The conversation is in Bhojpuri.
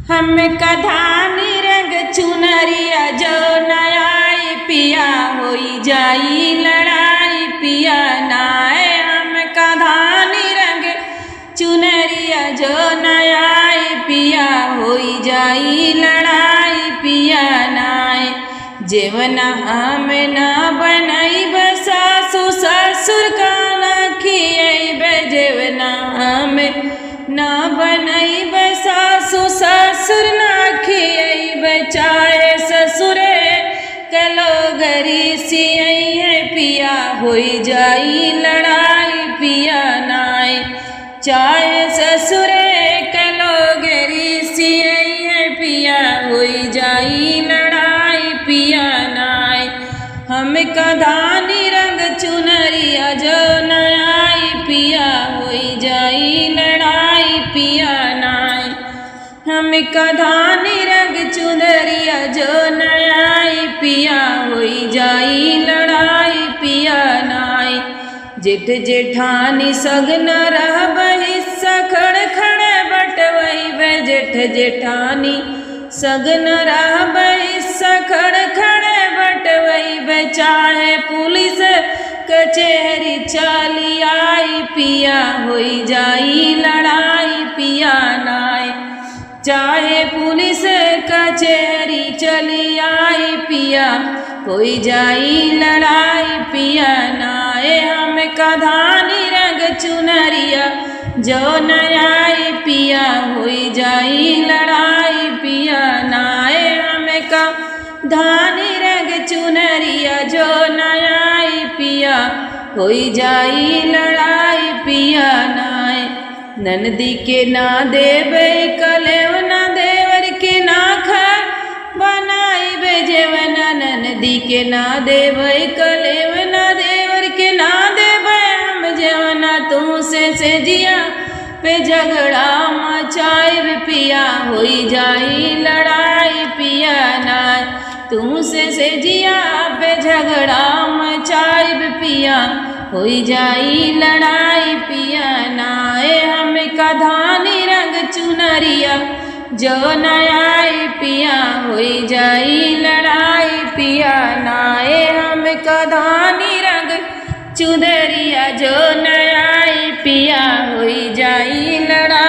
हम कधानी रंग चुनरिया जो नयाई पिया होई जाई लड़ाई पिया नाए। हम कधानी रंग चुनरिया जो नयाई पिया होई जाई लड़ाई पिया नाए। जेवना हम न बनैब सासु ससुर का न खियैब। जेवना हम न बनैब सासु ससुर न खियैब। चाहे ससुरे कलो गरी सियई है पिया होई जाई लड़ाई पिया नाए। चाहे ससुरे कलो गरी सियई है पिया होई जाई लड़ाई पिया नाए। हम कधानी रंग चुनरिया जो नयाई पिया होई जाई लड़ाई पिया नाए। हम कधानी रंग चुनरिया जो नयाई पिया होई जाई लड़ाई पिया नाए। जेठ जेठानी सगन रहब हिस्सा खड़ खड़े बटवैबे। जेठ जेठानी सगन रहब हिस्सा खड़ खड़े बटवैबे। चाहे पुलिस कचहरी चली आई पिया होई जाई लड़ाई पिया नाए। चाहे पुलिस कचहरी चली आई पिया होई जाई लड़ाई पिया नाए। हम कधानी रंग चुनरिया जो नयाई पिया होई जाई लड़ाई पिया नाए। हम कधानी रंग चुनरिया जो नयाई पिया होई जाई लड़ाई पिया नाए। ननदी के ना देवे कलेव ना देवर के ना खर बनाइबे। जेवना ननदी के ना देवे कलेव ना देवर के ना देवे। हम जेवना तू से जिया पे झगड़ा मचाइब पिया होई जाई लड़ाई पिया नाए। तू से जिया पे झगड़ा मचाइब पिया होई जाई लड़ाई पिया नाए। हम कधानी रंग चुनरिया जो नयाई पिया होई जाई लड़ाई पिया नाए। हम कधानी रंग चुनरिया जो नयाई पिया होई जाई लड़ाई।